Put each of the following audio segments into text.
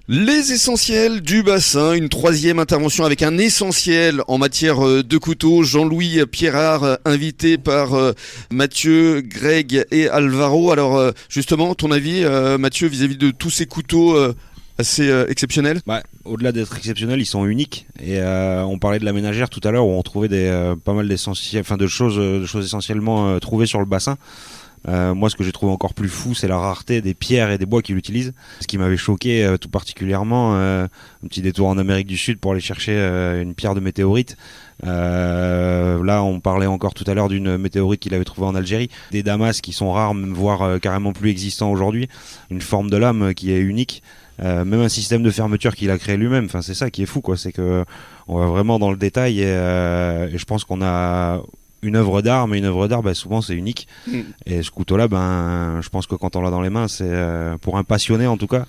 Les essentiels du bassin, une troisième intervention avec un essentiel en matière de couteaux. Jean-Louis Pierrard, invité par Mathieu, Greg et Alvaro. Alors justement, ton avis Mathieu, vis-à-vis de tous ces couteaux assez exceptionnels? Au-delà d'être exceptionnels, ils sont uniques. Et on parlait de la ménagère tout à l'heure où on trouvait pas mal d'essentiels, de choses essentiellement trouvées sur le bassin. Moi, ce que j'ai trouvé encore plus fou, c'est la rareté des pierres et des bois qu'il utilise. Ce qui m'avait choqué tout particulièrement, un petit détour en Amérique du Sud pour aller chercher une pierre de météorite. Là, on parlait encore tout à l'heure d'une météorite qu'il avait trouvée en Algérie. Des damas qui sont rares, voire carrément plus existants aujourd'hui. Une forme de lame qui est unique. Même un système de fermeture qu'il a créé lui-même. Enfin, c'est ça qui est fou, quoi. C'est que on va vraiment dans le détail et je pense qu'on a une œuvre d'art, mais une œuvre d'art, souvent c'est unique. Et ce couteau-là, je pense que quand on l'a dans les mains, c'est pour un passionné en tout cas,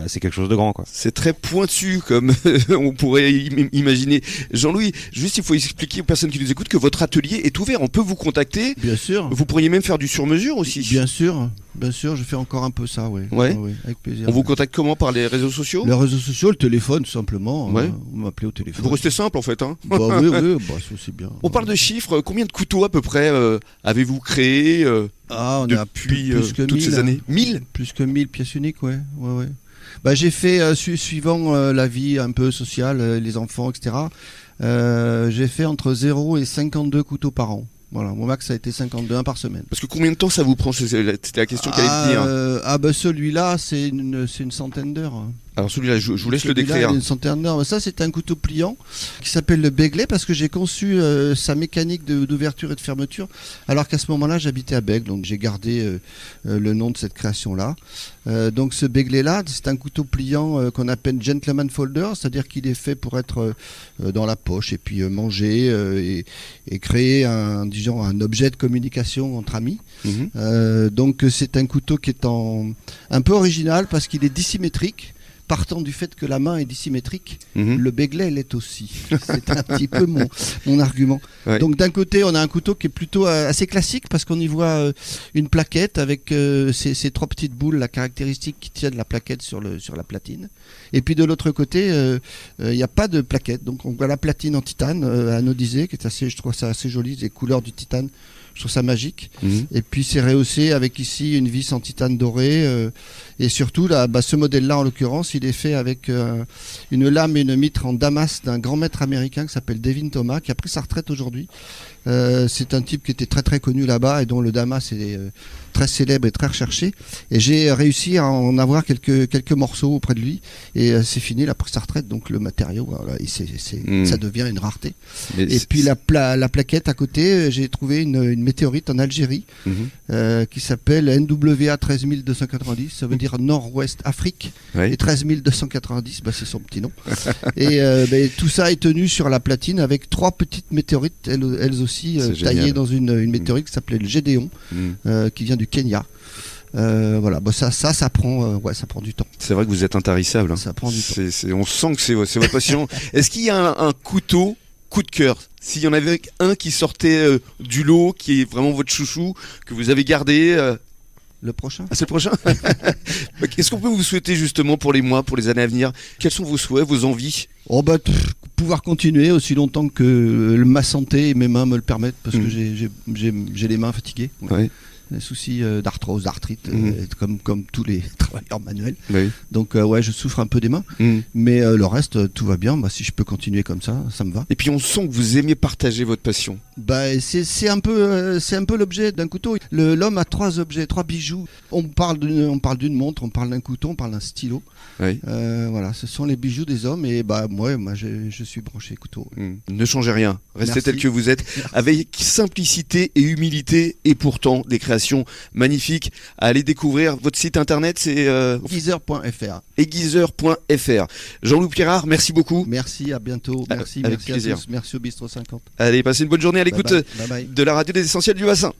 c'est quelque chose de grand, quoi. C'est très pointu comme on pourrait imaginer. Jean-Louis, juste il faut expliquer aux personnes qui nous écoutent que votre atelier est ouvert. On peut vous contacter. Bien sûr. Vous pourriez même faire du sur-mesure aussi. Bien sûr, je fais encore un peu ça, oui. Ouais. Oui, avec plaisir. On vous contacte comment? Par les réseaux sociaux? Les réseaux sociaux, le téléphone, tout simplement. Ouais. Vous m'appelez au téléphone. Vous restez simple en fait, hein. Oui, ça c'est bien. On parle de chiffres. Combien de couteaux à peu près avez-vous créé on depuis a plus que toutes 1000, ces années? 1000? Plus que 1000 pièces uniques, ouais. J'ai fait, suivant la vie un peu sociale, les enfants, etc., j'ai fait entre 0 et 52 couteaux par an. Voilà, mon max a été 52, un par semaine. Parce que combien de temps ça vous prend? C'était la question qu'elle allait dire. Celui-là, c'est une centaine d'heures. Alors celui-là, je vous laisse le décrire. Une centaine d'heures. Ça, c'est un couteau pliant qui s'appelle le Begley parce que j'ai conçu sa mécanique d'ouverture et de fermeture alors qu'à ce moment-là, j'habitais à Bègle. Donc j'ai gardé le nom de cette création-là. Donc ce Begley-là, c'est un couteau pliant qu'on appelle gentleman folder, c'est-à-dire qu'il est fait pour être dans la poche et puis manger et créer un objet de communication entre amis. Donc c'est un couteau qui est un peu original parce qu'il est dissymétrique. Partant du fait que la main est dissymétrique, le Begley l'est aussi. C'est un petit peu mon argument. Ouais. Donc d'un côté, on a un couteau qui est plutôt assez classique parce qu'on y voit une plaquette avec ces trois petites boules, la caractéristique qui tiennent la plaquette sur la platine. Et puis de l'autre côté, il n'y a pas de plaquette. Donc on voit la platine en titane anodisée, qui est assez, je trouve ça assez joli, les couleurs du titane. Je trouve ça magique. Et puis c'est rehaussé avec ici une vis en titane doré. Et surtout, là, ce modèle-là, en l'occurrence, il est fait avec une lame et une mitre en damas d'un grand maître américain qui s'appelle Devin Thomas, qui a pris sa retraite aujourd'hui. C'est un type qui était très très connu là-bas et dont le damas est très célèbre et très recherché. Et j'ai réussi à en avoir quelques morceaux auprès de lui. Et c'est fini, il a pris sa retraite, donc le matériau, voilà, ça devient une rareté. Et puis la plaquette à côté, j'ai trouvé une météorite en Algérie qui s'appelle NWA 13290, ça veut dire Nord-Ouest Afrique. Et 13290, c'est son petit nom. Et tout ça est tenu sur la platine avec 3 petites météorites, elles aussi taillées dans une météorite qui s'appelait le Gédéon, qui vient du Kenya. Ça prend du temps. C'est vrai que vous êtes intarissable. Hein. Ça prend du temps. On sent que c'est votre passion. Est-ce qu'il y a un couteau coup de cœur? S'il y en avait un qui sortait du lot, qui est vraiment votre chouchou, que vous avez gardé Le prochain. C'est le prochain. Qu'est-ce qu'on peut vous souhaiter justement pour les mois, pour les années à venir? Quels sont vos souhaits, vos envies? Pouvoir continuer aussi longtemps que ma santé et mes mains me le permettent, parce que j'ai les mains fatiguées. Ouais. Des soucis d'arthrose, d'arthrite, comme tous les travailleurs manuels. Oui. Donc je souffre un peu des mains, mais le reste, tout va bien. Si je peux continuer comme ça me va. Et puis on sent que vous aimez partager votre passion. C'est un peu l'objet d'un couteau. L'homme a 3 objets, 3 bijoux. On parle d'une montre, on parle d'un couteau, on parle d'un stylo. Oui. Ce sont les bijoux des hommes. Et moi je suis branché couteau. Ne changez rien, restez Merci. tel que vous êtes, avec simplicité et humilité, et pourtant des créations magnifiques. Allez découvrir votre site internet, c'est aiguiseur.fr. aiguiseur.fr. Jean-Louis Pierrard, merci beaucoup. Merci, à bientôt. Merci avec plaisir. à tous. Merci au Bistrot 50. Allez, passez une bonne journée à l'écoute Bye bye. de la radio des Essentiels du Bassin.